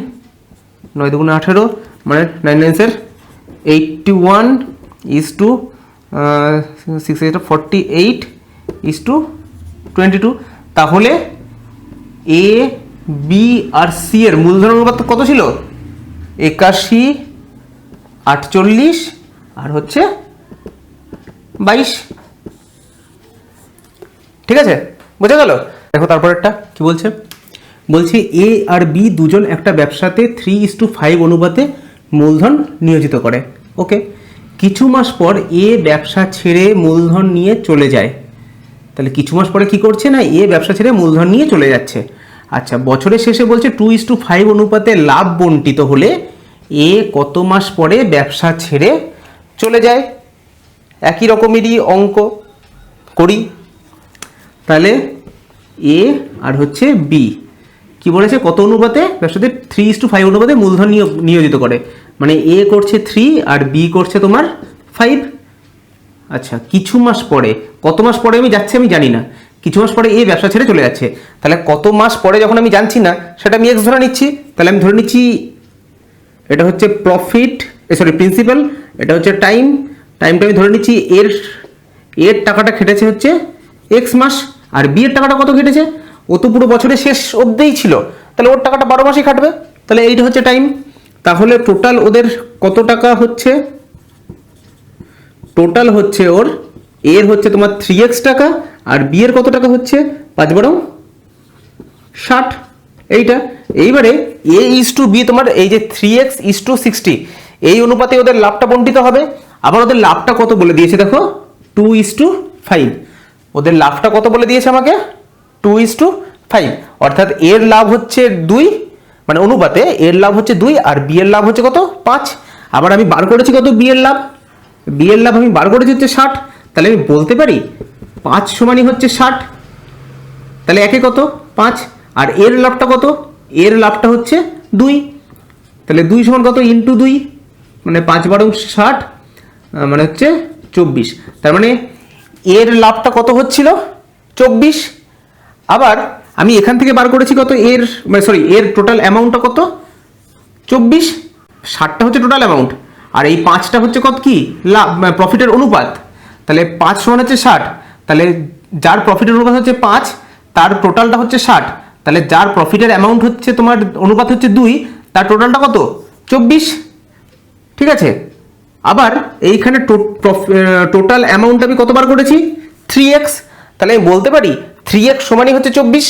9 2 18 মানে 9 9 81 is to 6 48 is to 22। তাহলে এ, বি আর সি এর মূলধন অনুপাত কত ছিল? 81, 48 আর হচ্ছে 22। ঠিক আছে, বোঝা গেল? দেখো তারপরেরটা কি বলছে। বলছে এ আর বি দুজন একটা ব্যবসাতে 3:5 অনুপাতে মূলধন নিয়োজিত করে। ওকে, কিছু মাস পর এ ব্যবসা ছেড়ে মূলধন নিয়ে চলে যায়। তাহলে কিছু মাস পরে কি করছে না, এ ব্যবসা ছেড়ে মূলধন নিয়ে চলে যাচ্ছে। আচ্ছা, বছরের শেষে বলছে 2:5 অনুপাতে লাভ বন্টিত হলে এ কত মাস পরে ব্যবসা ছেড়ে চলে যায়? একই রকমেরই অঙ্ক করি। তাহলে এ আর হচ্ছে বি কি বলেছে, কত অনুপাতে ব্যবসাতে 3:5 অনুপাতে মূলধন নিয়োজিত করে। মানে এ করছে 3 আর বি করছে তোমার 5। আচ্ছা, কিছু মাস পরে, কত মাস পরে আমি যাচ্ছি আমি জানি না, কিছু মাস পরে এ ব্যবসা ছেড়ে চলে যাচ্ছে। তাহলে কত মাস পরে যখন আমি জানছি না সেটা আমি এক্স ধরে নিচ্ছি। তাহলে আমি ধরে নিচ্ছি এটা হচ্ছে প্রফিট, প্রিন্সিপাল, এটা হচ্ছে টাইমটা আমি ধরে নিচ্ছি এর টাকাটা খেটেছে হচ্ছে এক্স মাস, আর বি এর টাকাটা কত খেটেছে? ও তো পুরো বছরের শেষ অবধিই ছিল, তাহলে ওর টাকাটা 12 মাসই খাটবে। তাহলে এইটা হচ্ছে টাইম। তাহলে টোটাল ওদের কত টাকা হচ্ছে? টোটাল হচ্ছে ওর এর হচ্ছে তোমার 3x টাকা, আর বি এর কত টাকা হচ্ছে 5×60 এইটা। এইবারে এ ইজ টু বি তোমার এই যে 3x ইজ টু 60 এই অনুপাতে ওদের লাভটা বন্টিত হবে। আবার ওদের লাভটা কত বলে দিয়েছে দেখো 2:5, ওদের লাভটা কত বলে দিয়েছে আমাকে 2:5, অর্থাৎ এর লাভ হচ্ছে 2, মানে অনুপাতে এর লাভ হচ্ছে 2 আর বি এর লাভ হচ্ছে কত 5। আবার আমি বার করেছি কত বি এর লাভ, বি এর লাভ আমি বার করেছি হচ্ছে 60, তাহলে আমি বলতে পারি 5 সমানই হচ্ছে 60, তাহলে একে কত 5, আর এর লাভটা কত, এর লাভটা হচ্ছে 2, তাহলে 2 সমান কত ইন্টু 2, মানে 5×60 মানে হচ্ছে 24, তার মানে এর লাভটা কত হচ্ছিল 24। আবার আমি এখান থেকে বার করেছি কত এর সরি এর টোটাল অ্যামাউন্টটা কত 24, 60টা হচ্ছে টোটাল অ্যামাউন্ট, আর এই 5টা হচ্ছে কত কি লাভ প্রফিটের অনুপাত, তাহলে 5 সমান হচ্ছে 60, তাহলে যার প্রফিটের অনুপাত হচ্ছে 5 তার টোটালটা হচ্ছে 60, তাহলে যার প্রফিটের অ্যামাউন্ট হচ্ছে তোমার অনুপাত হচ্ছে 2 তার টোটালটা কত 24, ঠিক আছে। আবার এইখানে টোটাল অ্যামাউন্ট আমি কতবার করেছি 3x, তাহলে আমি বলতে পারি 3x সমানই হচ্ছে 24,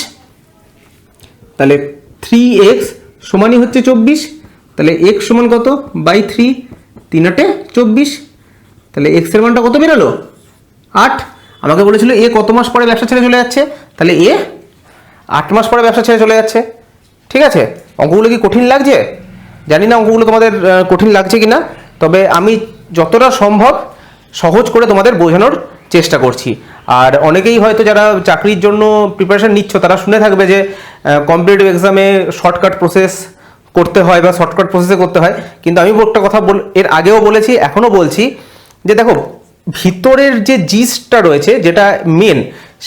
তাহলে 3x সমানই হচ্ছে 24, তাহলে x সমান কত বাই 3, 3×8 = 24, তাহলে x এর মানটা কত বেরোলো 8। আমাকে বলেছিল এ কত মাস পরে ব্যবসা ছেড়ে চলে যাচ্ছে, তাহলে এ 8 মাস পরে ব্যবসা ছেড়ে চলে যাচ্ছে, ঠিক আছে। অঙ্কগুলো কি কঠিন লাগছে জানি না, অঙ্কগুলো তোমাদের কঠিন লাগছে কিনা, তবে আমি যতটা সম্ভব সহজ করে তোমাদের বোঝানোর চেষ্টা করছি। আর অনেকেই হয়তো যারা চাকরির জন্য প্রিপারেশন নিচ্ছ তারা শুনে থাকবে যে কম্পিটিটিভ এক্সামে শর্টকাট প্রসেস করতে হয় বা শর্টকাট প্রসেসে করতে হয়, কিন্তু আমি একটা কথা এর আগেও বলেছি এখনও বলছি যে দেখো ভিতরের যে জিসটা রয়েছে যেটা মেন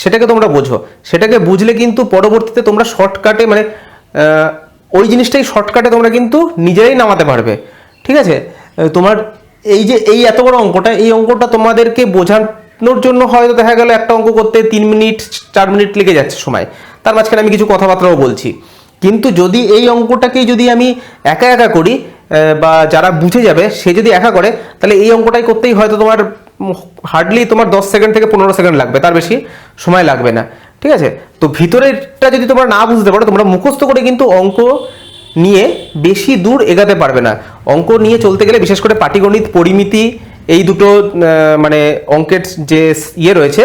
সেটাকে তোমরা বোঝো, সেটাকে বুঝলে কিন্তু পরবর্তীতে তোমরা শর্টকাটে মানে ওই জিনিসটাই শর্টকাটে তোমরা কিন্তু নিজেরাই নামাতে পারবে, ঠিক আছে। তোমার এই যে এই এত বড় অঙ্কটা, এই অঙ্কটা তোমাদেরকে বোঝানোর জন্য হয়তো দেখা গেল একটা অঙ্ক করতে 3 মিনিট 4 মিনিট লেগে যাচ্ছে সময়, তার মাঝখানে আমি কিছু কথাবার্তাও বলছি, কিন্তু যদি এই অঙ্কটাকেই যদি আমি একা একা করি বা যারা বুঝে যাবে সে যদি একা করে, তাহলে এই অঙ্কটাই করতেই হয়তো তোমার হার্ডলি তোমার 10 সেকেন্ড থেকে 15 সেকেন্ড লাগবে, তার বেশি সময় লাগবে না, ঠিক আছে। তো ভিতরেরটা যদি তোমরা না বুঝতে পারো তোমরা মুখস্থ করে কিন্তু অঙ্ক নিয়ে বেশি দূর এগাতে পারবে না। অঙ্ক নিয়ে চলতে গেলে বিশেষ করে পাটিগণিত পরিমিতি এই দুটো মানে অঙ্কের যে ইয়ে রয়েছে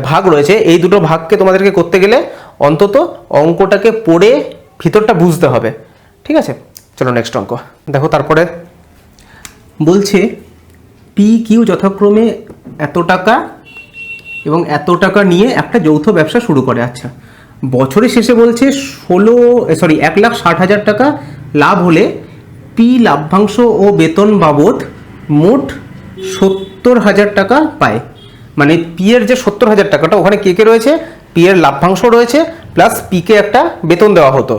ভাগ রয়েছে, এই দুটো ভাগকে তোমাদেরকে করতে গেলে অন্তত অঙ্কটাকে পড়ে ভিতরটা বুঝতে হবে, ঠিক আছে। চলো নেক্সট অঙ্ক দেখো। তারপরে বলছে পি কিউ যথাক্রমে এত টাকা এবং এত টাকা নিয়ে একটা যৌথ ব্যবসা শুরু করে। আচ্ছা, বছরের শেষে বলছে 1,60,000 টাকা লাভ হলে পি লাভ্যাংশ ও বেতন বাবদ মোট 70,000 টাকা পায়। মানে পি এর যে 70,000 টাকাটা ওখানে কে কে রয়েছে, পি এর লাভ্যাংশ রয়েছে প্লাস পি কে একটা বেতন দেওয়া হতো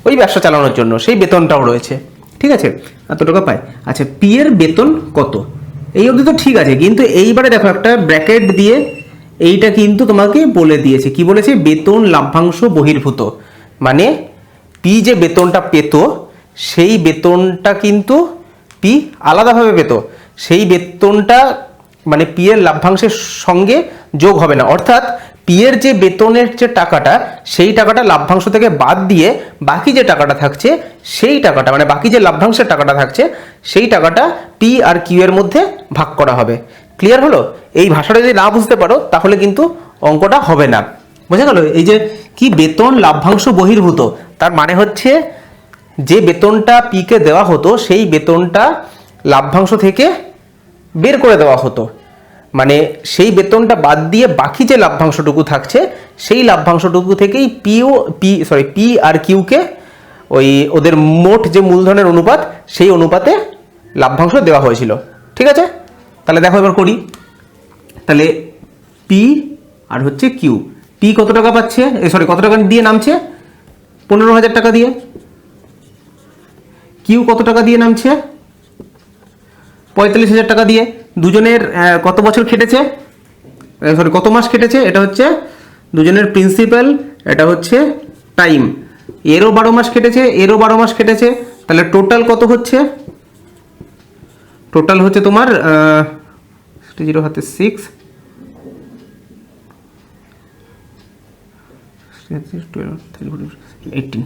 ওই ব্যবসা চালানোর জন্য, সেই বেতনটাও রয়েছে, ঠিক আছে। এত টাকা পায়। আচ্ছা, পি এর বেতন কত এই অবধি তো ঠিক আছে, কিন্তু এইবারে দেখো একটা ব্র্যাকেট দিয়ে এইটা কিন্তু তোমাকে বলে দিয়েছে, কি বলেছে বেতন লাভ্যাংশ বহির্ভূত, মানে পি যে বেতনটা পেত সেই বেতনটা কিন্তু পি আলাদাভাবে পেত, সেই বেতনটা মানে পি এর লাভ্যাংশের সঙ্গে যোগ হবে না, অর্থাৎ পি এর যে বেতনের যে টাকাটা সেই টাকাটা লাভ্যাংশ থেকে বাদ দিয়ে বাকি যে টাকাটা থাকছে সেই টাকাটা মানে বাকি যে লাভ্যাংশের টাকাটা থাকছে সেই টাকাটা পি আর কিউ এর মধ্যে ভাগ করা হবে। ক্লিয়ার হলো? এই ভাষাটা যদি না বুঝতে পারো তাহলে কিন্তু অঙ্কটা হবে না। বোঝা গেল? এই যে কি বেতন লাভ্যাংশ বহির্ভূত, তার মানে হচ্ছে যে বেতনটা পি কে দেওয়া হতো সেই বেতনটা লাভ্যাংশ থেকে বের করে দেওয়া হতো, মানে সেই বেতনটা বাদ দিয়ে বাকি যে লাভ্যাংশটুকু থাকছে সেই লাভ্যাংশটুকু থেকেই পি আর কিউকে ওই ওদের মোট যে মূলধনের অনুপাত সেই অনুপাতে লাভ্যাংশ দেওয়া হয়েছিল, ঠিক আছে। তাহলে দেখো এবার করি, তাহলে পি আর হচ্ছে কিউ, পি কত টাকা পাচ্ছে কত টাকা দিয়ে নামছে 15,000 টাকা দিয়ে, কিউ কত টাকা দিয়ে নামছে 45,000 টাকা দিয়ে। দুজনের কত বছর খেটেছে কত মাস খেটেছে, এটা হচ্ছে দুজনের প্রিন্সিপাল, এটা হচ্ছে টাইম, এরও 12 মাস খেটেছে এরও 12 মাস খেটেছে, তাহলে টোটাল কত হচ্ছে, টোটাল হচ্ছে তোমার 0 হাতে 6 18,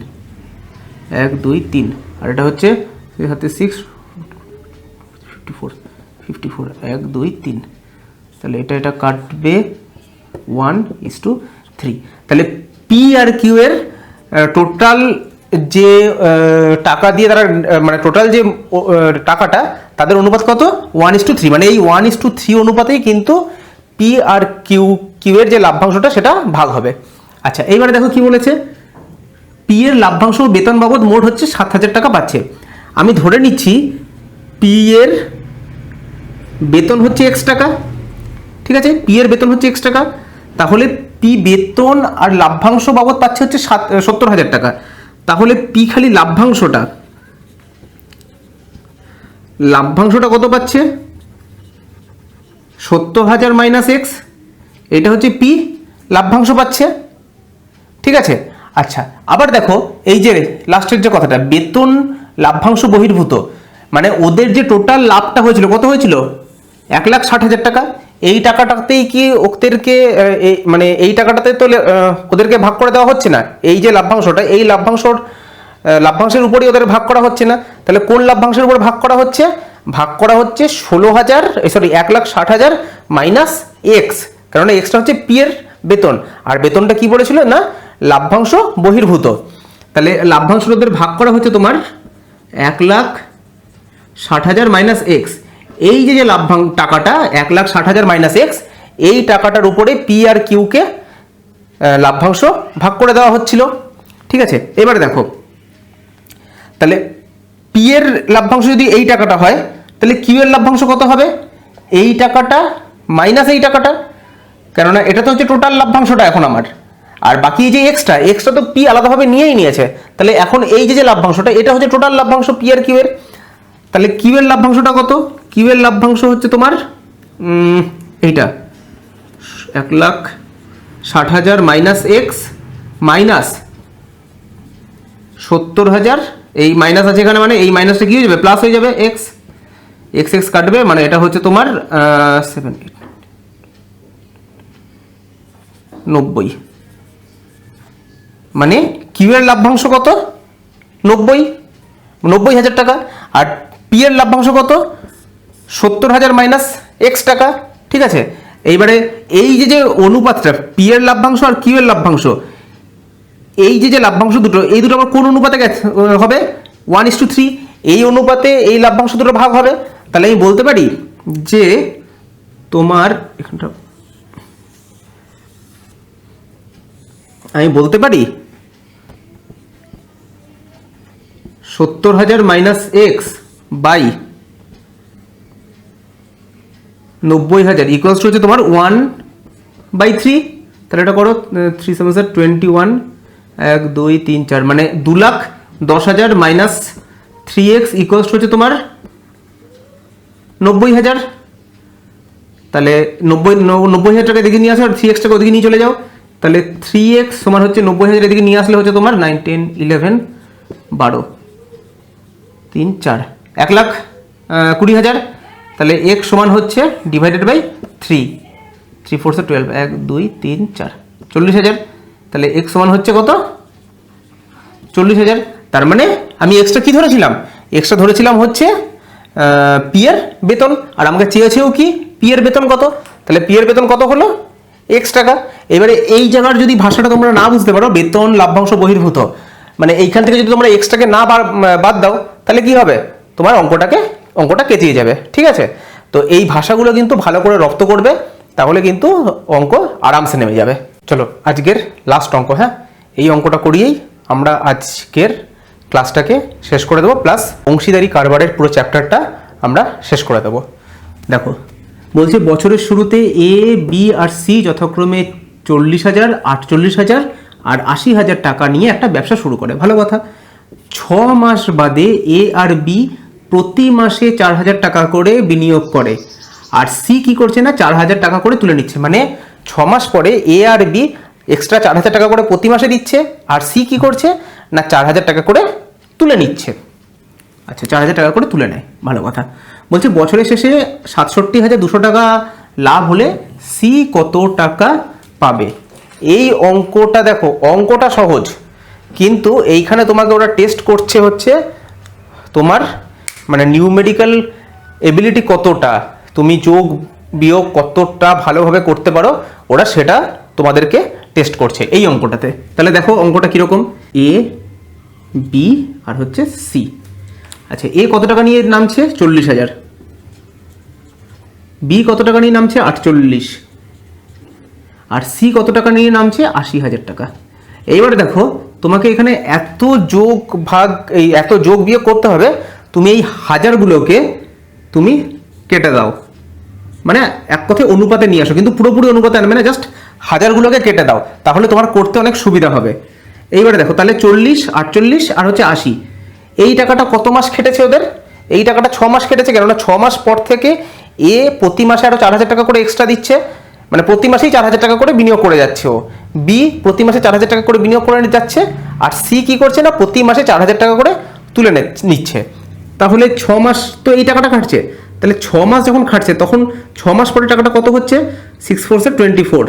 1 2 3, আর এটা হচ্ছে হাতে 6 54, 1 2 3, তাহলে এটা কাটবে 1:3। তাহলে পি আর কিউ এর টোটাল যে টাকা দিয়ে তারা মানে টোটাল যে টাকাটা তাদের অনুপাত কত? 1:3, মানে এই 1:3 অনুপাতেই কিন্তু পি আর কিউ এর যে লাভ্যাংশটা সেটা ভাগ হবে। আচ্ছা, এইবারে দেখো কি বলেছে, পি এর লাভ্যাংশ বেতন বাবদ মোট হচ্ছে 7,000 টাকা পাচ্ছে। আমি ধরে নিচ্ছি পি এর বেতন হচ্ছে x টাকা, ঠিক আছে, পি এর বেতন হচ্ছে x টাকা, তাহলে পি বেতন আর লাভ্যাংশ বাবদ পাচ্ছে হচ্ছে 70,000 টাকা। তাহলে পি খালি লাভ্যাংশটা কত পাচ্ছে? 70,000 মাইনাস এক্স, এটা হচ্ছে পি লাভ্যাংশ পাচ্ছে, ঠিক আছে। আচ্ছা, আবার দেখো এই যে লাস্টের যে কথাটা, বেতন লাভ্যাংশ বহির্ভূত, মানে ওদের যে টোটাল লাভটা হয়েছিল কত হয়েছিল? 1,60,000 টাকা। এই টাকাটাতেই কি ওদেরকে মানে এই টাকাটাতে তো ওদেরকে ভাগ করে দেওয়া হচ্ছে না, এই যে লাভ্যাংশটা, এই লাভ্যাংশের উপরেই ওদের ভাগ করা হচ্ছে না। তাহলে কোন লাভ্যাংশের উপর ভাগ করা হচ্ছে? ভাগ করা হচ্ছে 1,60,000 মাইনাস এক্স, কারণ এক্সটা হচ্ছে পি এর বেতন, আর বেতনটা কি বলেছিল না লাভ্যাংশ বহির্ভূত। তাহলে লাভ্যাংশ ওদের ভাগ করা হচ্ছে তোমার 1,60,000 মাইনাস এক্স। এই যে টাকাটা 1,60,000 মাইনাস এক্স, এই টাকাটার উপরে পি আর কিউকে লাভ্যাংশ ভাগ করে দেওয়া হচ্ছিল, ঠিক আছে। এবারে দেখো, তাহলে পি এর লাভ্যাংশ যদি এই টাকাটা হয়, তাহলে কিউ এর লাভ্যাংশ কত হবে? এই টাকাটা মাইনাস এই টাকাটা, কেননা এটা তো হচ্ছে টোটাল লাভ্যাংশটা এখন আমার, আর বাকি যে এক্সট্রা তো পি আলাদাভাবে নিয়েই নিয়েছে। তাহলে এখন এই যে লাভ্যাংশটা, এটা হচ্ছে টোটাল লাভ্যাংশ পি আর কিউ এর। তাহলে কিউ এর লাভ্যাংশটা কত? কিউ এর লাভ্যাংশ হচ্ছে তোমার এইটা 1,60,000 মাইনাস এক্স মাইনাস 70,000, এই মাইনাস আছে এখানে, মানে এই মাইনাসটা কি হয়ে যাবে? প্লাস হয়ে যাবে, এক্স কাটবে, মানে এটা হচ্ছে তোমার 7 8 90, মানে কিউ এর লাভ্যাংশ কত? 90,000 টাকা, আর পি এর লাভ্যাংশ কত? 70,000 মাইনাস এক্স টাকা, ঠিক আছে। এইবারে এই যে অনুপাতটা পি এর লাভ্যাংশ আর কিউ এর লাভ্যাংশ, এই যে লাভ্যাংশ দুটো, এই দুটো আবার কোন অনুপাতে হবে? 1:3, এই অনুপাতে এই লাভ্যাংশ দুটো ভাগ হবে। তাহলে আমি বলতে পারি যে তোমার এখানটা আমি বলতে পারি 70,000 minus x by 90,000 equals to হচ্ছে তোমার 1/3। তাহলে এটা করো 3 7 21, 1 2 3 4, মানে 2,10,000 মাইনাস 3x ইকুয়ালস টু হচ্ছে তোমার 90,000। তাহলে 90,000 টাকা এদিকে নিয়ে আসো, আর 3x টাকা ওদিকে নিয়ে চলে যাও। তাহলে 3x সমান হচ্ছে 90,000 এদিকে নিয়ে আসলে হচ্ছে তোমার 9 10 11 12 3 4, 1,20,000। তাহলে x সমান হচ্ছে ডিভাইডেড বাই 3 3 4 12, 1 2 3 4, 40,000। তাহলে x সমান হচ্ছে কত? 40,000। তার মানে আমি এক্সটা কি ধরেছিলাম? এক্সটা ধরেছিলাম হচ্ছে পি এর বেতন, আর আমাকে চেয়েছেও কি পি এর বেতন কত। তাহলে পি এর বেতন কত হলো? x টাকা। এবারে এই জায়গার যদি ভাষাটা তোমরা না বুঝতে পারো, বেতন লাভ্যাংশ বহির্ভূত, মানে এইখান থেকে যদি তোমরা এক্সটাকে না বাদ দাও, তাহলে কি হবে? তোমার অঙ্কটা কেটিয়ে যাবে, ঠিক আছে। তো এই ভাষাগুলো কিন্তু ভালো করে রপ্ত করবে, তাহলে কিন্তু অঙ্ক আরামসে নেমে যাবে। চলো আজকের লাস্ট অঙ্ক, হ্যাঁ, এই অঙ্কটা করিয়েই আমরা আজকের ক্লাসটাকে শেষ করে দেবো, প্লাস অংশীদারি কারবারের পুরো চ্যাপ্টারটা আমরা শেষ করে দেবো। দেখো বলছে, বছরের শুরুতে এ বি আর সি যথাক্রমে 40,000 48,000 আর 80,000 টাকা নিয়ে একটা ব্যবসা শুরু করে। ভালো কথা। 6 মাস বাদে এ আর বি প্রতি মাসে 4,000 টাকা করে বিনিয়োগ করে, আর সি কি করছে না 4,000 টাকা করে তুলে নিচ্ছে। মানে 6 মাস পরে এ আর বি এক্সট্রা 4,000 টাকা করে প্রতি মাসে দিচ্ছে, আর সি কি করছে না 4,000 টাকা করে তুলে নিচ্ছে। আচ্ছা, 4,000 টাকা করে তুলে নেয়, ভালো কথা। বলছে বছরের শেষে 67,200 টাকা লাভ হলে সি কত টাকা পাবে? এই অঙ্কটা দেখো, অঙ্কটা সহজ, কিন্তু এইখানে তোমাকে ওরা টেস্ট করছে হচ্ছে তোমার মানে নিউমেরিক্যাল এবিলিটি কতটা, তুমি যোগ বিয়োগ কতটা ভালোভাবে করতে পারো, ওরা সেটা তোমাদেরকে টেস্ট করছে এই অঙ্কটাতে। তাহলে দেখো অঙ্কটা কীরকম, এ বি আর হচ্ছে সি। আচ্ছা, এ কত টাকা নিয়ে নামছে 40,000, বি কত টাকা নিয়ে নামছে 48, আর সি কত টাকা নিয়ে নামছে 80,000 টাকা। এইবারে দেখো তোমাকে এখানে এত যোগ ভাগ, এই এত যোগ বিয়োগ করতে হবে, তুমি এই হাজারগুলোকে তুমি কেটে দাও, মানে এক কথায় অনুপাতে নিয়ে আসো, কিন্তু পুরোপুরি অনুপাতে আনবে না, জাস্ট হাজারগুলোকে কেটে দাও, তাহলে তোমার করতে অনেক সুবিধা হবে। এইবারে দেখো তাহলে 40, 48 আর হচ্ছে 80, এই টাকাটা কত মাস খেটেছে ওদের, এই টাকাটা 6 মাস খেটেছে, কেননা 6 মাস পর থেকে এ প্রতি মাসে আরো 4,000 টাকা করে এক্সট্রা দিচ্ছে, মানে প্রতি মাসেই 4,000 টাকা করে বিনিয়োগ করে যাচ্ছে ও, বি প্রতি মাসে 4,000 টাকা করে বিনিয়োগ করে যাচ্ছে, আর সি কি করছে না প্রতি মাসে 4,000 টাকা করে তুলে নিচ্ছে। তাহলে 6 মাস তো এই টাকাটা খাটছে, তাহলে 6 মাস যখন খাটছে তখন 6 মাস পরে টাকাটা কত হচ্ছে, 6 4 24,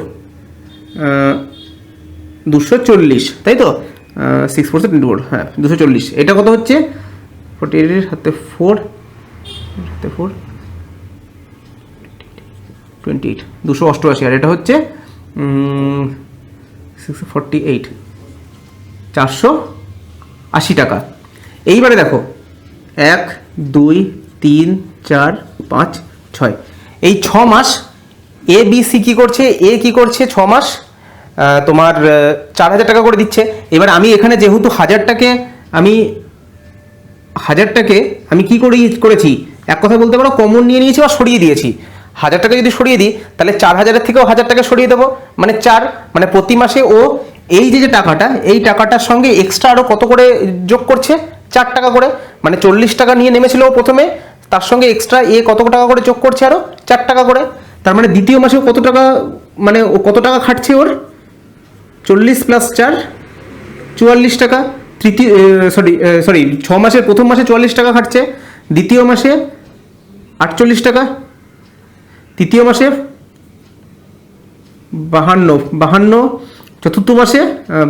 240, তাই তো, 6 4 24, হ্যাঁ 240, এটা কত হচ্ছে 48 হাতে 4 হাতে 4 28, 288, আর এটা হচ্ছে 648, 480 টাকা। এইবারে দেখো 1 2 3 4 5 6, এই 6 মাস এ বি সি কী করছে, এ কী করছে 6 মাস তোমার 4,000 টাকা করে দিচ্ছে। এবার আমি এখানে যেহেতু হাজারটাকে আমি কি করেছি, এক কথা বলতে পারো কমন নিয়ে নিয়েছি বা সরিয়ে দিয়েছি। 1,000 টাকা যদি সরিয়ে দিই তাহলে 4,000-এর থেকেও 1,000 টাকা সরিয়ে দেবো, মানে 4, মানে প্রতি মাসে ও এই যে টাকাটা, এই টাকাটার সঙ্গে এক্সট্রা আরও কত করে যোগ করছে, 4 টাকা করে, মানে 40 টাকা নিয়ে নেমেছিল ও প্রথমে, তার সঙ্গে এক্সট্রা এ কত টাকা করে যোগ করছে আরও 4 টাকা করে, তার মানে দ্বিতীয় মাসেও কত টাকা, মানে ও কত টাকা খাটছে, ওর 40 + 4 44 টাকা, 6 মাসের প্রথম মাসে 44 টাকা খাটছে, দ্বিতীয় মাসে 48 টাকা, তৃতীয় মাসে 52, চতুর্থ মাসে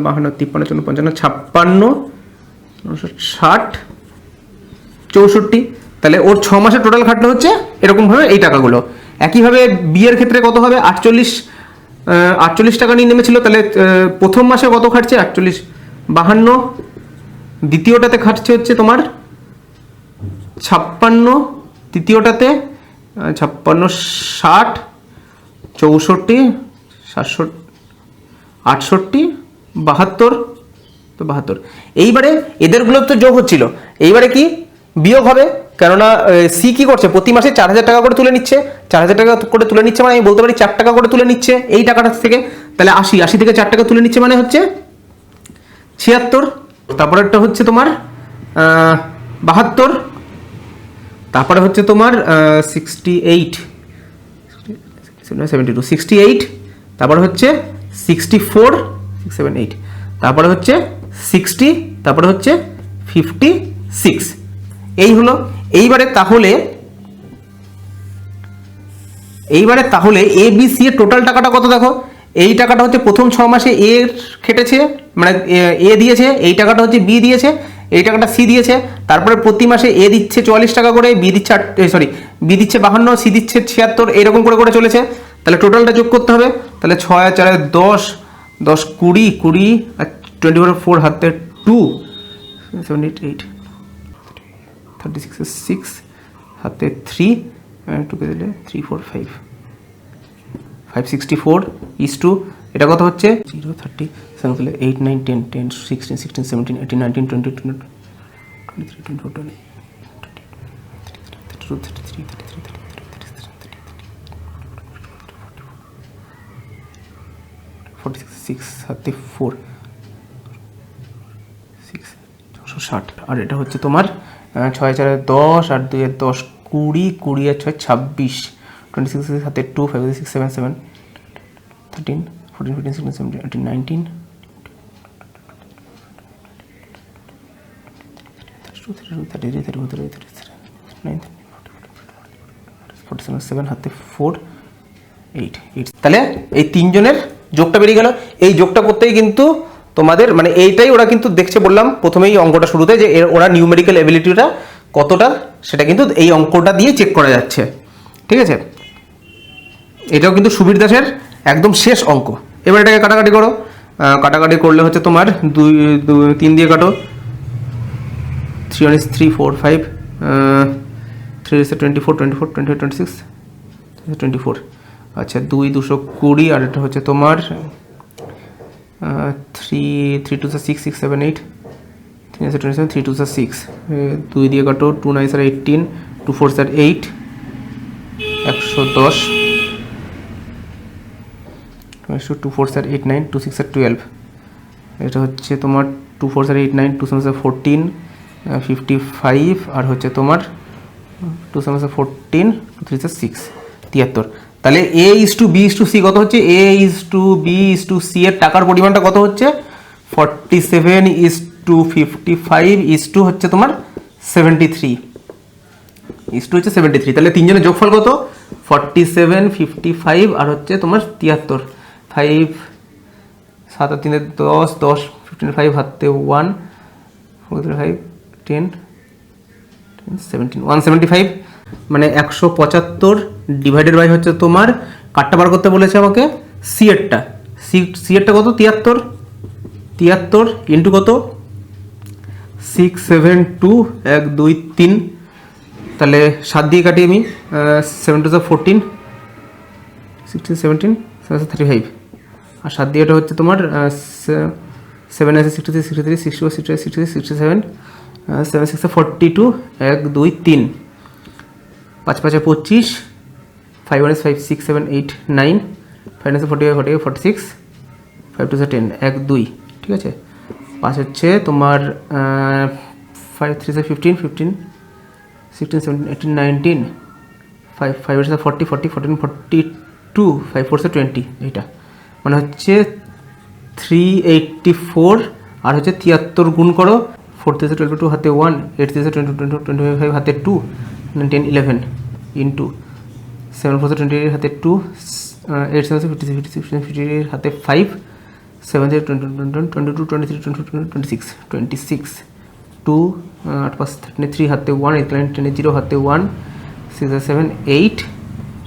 52 53 54 55 60 64, তাহলে ওর 6 মাসে টোটাল খাটতে হচ্ছে এরকমভাবে এই টাকাগুলো। একইভাবে বিয়ের ক্ষেত্রে কত হবে, 48 টাকা নিয়ে নেমেছিল, তাহলে প্রথম মাসে কত খাটছে 48 52, দ্বিতীয়টাতে খাটছে হচ্ছে তোমার 56, তৃতীয়টাতে 56 60 64 67 68 72, তো 72। এইবারে এদেরগুলো তো যোগ হচ্ছিল, এইবারে কি বিয়োগ হবে, কেননা সি কি করছে প্রতি মাসে 4,000 টাকা করে তুলে নিচ্ছে, 4,000 টাকা করে তুলে নিচ্ছে, মানে আমি বলতে পারি 4 টাকা করে তুলে নিচ্ছে এই টাকাটা থেকে, তাহলে 80 থেকে 4 টাকা তুলে নিচ্ছে, মানে হচ্ছে 76, তারপরেরটা হচ্ছে তোমার 72, তারপরে হচ্ছে তোমার 68 72 68, তারপরে হচ্ছে 64 678, তারপরে হচ্ছে 60, তারপরে হচ্ছে 56, এই হলো। এইবারে তাহলে এ বি সি এর টোটাল টাকাটা কত দেখো, এই টাকাটা হচ্ছে প্রথম 6 মাসে এ খেটেছে, মানে এ দিয়েছে, এই টাকাটা হচ্ছে বি দিয়েছে, এই টাকাটা সি দিয়েছে, তারপরে প্রতি মাসে এ দিচ্ছে 44 টাকা করে, বি দিচ্ছে 52, সি দিচ্ছে 76, এরকম করে চলেছে। তাহলে টোটালটা যোগ করতে হবে, তাহলে 6 আর 4 10 10 20 20 আর 24 4 হাতে 2 7 8 8 36 6 হাতে 3 2 কে দিলে 3 4 5 564 is to এটা কত হচ্ছে 0 30 তাহলে 8 9 10 10 16 16 17 18 19 20 23 24 20 32 33 33 46 6 34 6 60, আর এটা হচ্ছে তোমার 6 4 10 আর 2 10 20 20 আর 6 26 26 হাতে 2 5 6 7 7 13 14 15 16 17 18 19 47 হাতে 4 8 8, তাহলে এই তিনজনের যোগটা বেরিয়ে গেল। এই যোগটা করতেই কিন্তু তোমাদের মানে এইটাই ওরা কিন্তু দেখছে, বললাম প্রথমেই অঙ্কটা শুরুতে যে ওরা নিউমেরিক্যাল এবিলিটিটা কতটা সেটা কিন্তু এই অঙ্কটা দিয়ে চেক করা যাচ্ছে। ঠিক আছে, এটাও কিন্তু সুবীর দাসের একদম শেষ অঙ্ক। এবার এটাকে কাটাকাটি করো, কাটাকাটি করলে হচ্ছে তোমার 3 দিয়ে কাটো, 3 1 is 3 4 5, 3 is 24 24 28 26 24। আচ্ছা 2 220 আর এটা হচ্ছে তোমার 3 3 2 6 6 7 8, 3 is 27 3 2 6, 2 দিয়ে কাটো, 2 9 are 18, 2 4 are 8, 110, 2 4 are 8 9, 2 6 are 12। এটা হচ্ছে তোমার 2 4 are 8 9, 2 7 are 14, 55 আর হচ্ছে তোমার 2 7 are 14, 2 3 are 6, 73। তাহলে A is to B is to C কত হচ্ছে? A is to B is to C এর টাকার পরিমাণটা কত হচ্ছে? 47 is to 55 is to হচ্ছে তোমার 73, is to হচ্ছে 73। তাহলে তিনজনের যোগফল কত? 47 55 আর হচ্ছে তোমার 73। 5 7 আর 3 10 10, 15 5 হাতে 1 5 10 17 175, মানে 175 ডিভাইডেড বাই হচ্ছে তোমার কাটটা বার করতে বলেছে আমাকে সি এরটা, সি এরটা কত? 73 73 ইন্টু কত? 6 7 2 1 2 3, তাহলে 7 দিয়ে কাটি আমি, 7 2 14 16 17 35, আর 7 দিয়ে এটা হচ্ছে তোমার 7 আছে 63 63 64 63 63 67, 7 6 42 1 2 3, 5 5 25, 5 1 5 6 7 8 9, 5 9 45 45 46, 5 2 10 1 2। ঠিক আছে, 5 হচ্ছে তোমার 5 3 15 15 16 17 18 19, 5 5 40 40 14 42, 5 4 20, এইটা মানে হচ্ছে 384 আর হচ্ছে 73 গুণ করো, 4 3 22 হাতে 1, 8 3 25 হাতে 2, 9 10 11 ইন্টু 7 4 28 হাতে 2, 8 7 56 58 হাতে 5, 7 0 22 23 24 26 26, 2 8 5 33 হাতে 1, 8 9 10 0 হাতে 1, 6 7 8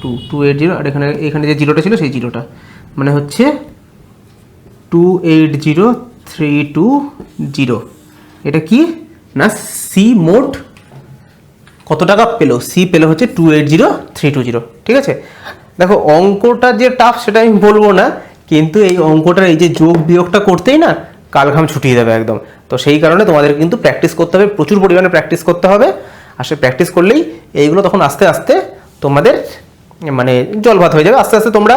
2 280 আর এখানে যে জিরোটা ছিল সেই জিরোটা, মানে হচ্ছে 280320। এটা কি না সি মোট কত টাকা পেলো? সি পেলো হচ্ছে 280320। ঠিক আছে, দেখো অঙ্কটা যে টাফ সেটা আমি বলবো না, কিন্তু এই অঙ্কটার এই যে যোগ বিয়োগটা করতেই না কাল ঘাম ছুটিয়ে যাবে একদম। তো সেই কারণে তোমাদের কিন্তু প্র্যাকটিস করতে হবে, প্রচুর পরিমাণে প্র্যাকটিস করতে হবে। আর সে প্র্যাকটিস করলেই এইগুলো তখন আস্তে আস্তে তোমাদের মানে জলভাত হয়ে যাবে। আস্তে আস্তে তোমরা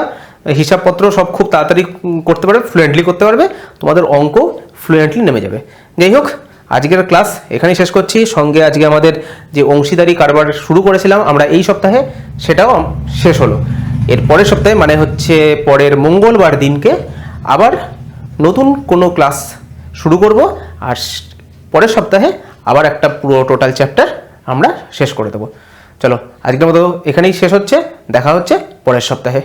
হিসাবপত্র সব খুব তাড়াতাড়ি করতে পারবে, ফ্লুয়েন্টলি করতে পারবে, তোমাদের অঙ্ক ফ্লুয়েন্টলি নেমে যাবে। যাই হোক, আজকের ক্লাস এখানেই শেষ করছি। সঙ্গে আজকে আমাদের যে অংশীদারি কারবার শুরু করেছিলাম আমরা এই সপ্তাহে, সেটাও শেষ হলো। এর পরের সপ্তাহে মানে হচ্ছে পরের মঙ্গলবার দিনকে আবার নতুন কোনো ক্লাস শুরু করব, আর পরের সপ্তাহে আবার একটা পুরো টোটাল চ্যাপ্টার আমরা শেষ করে দেবো। চলো আজকের মতো এখানেই শেষ হচ্ছে, দেখা হচ্ছে পরের সপ্তাহে।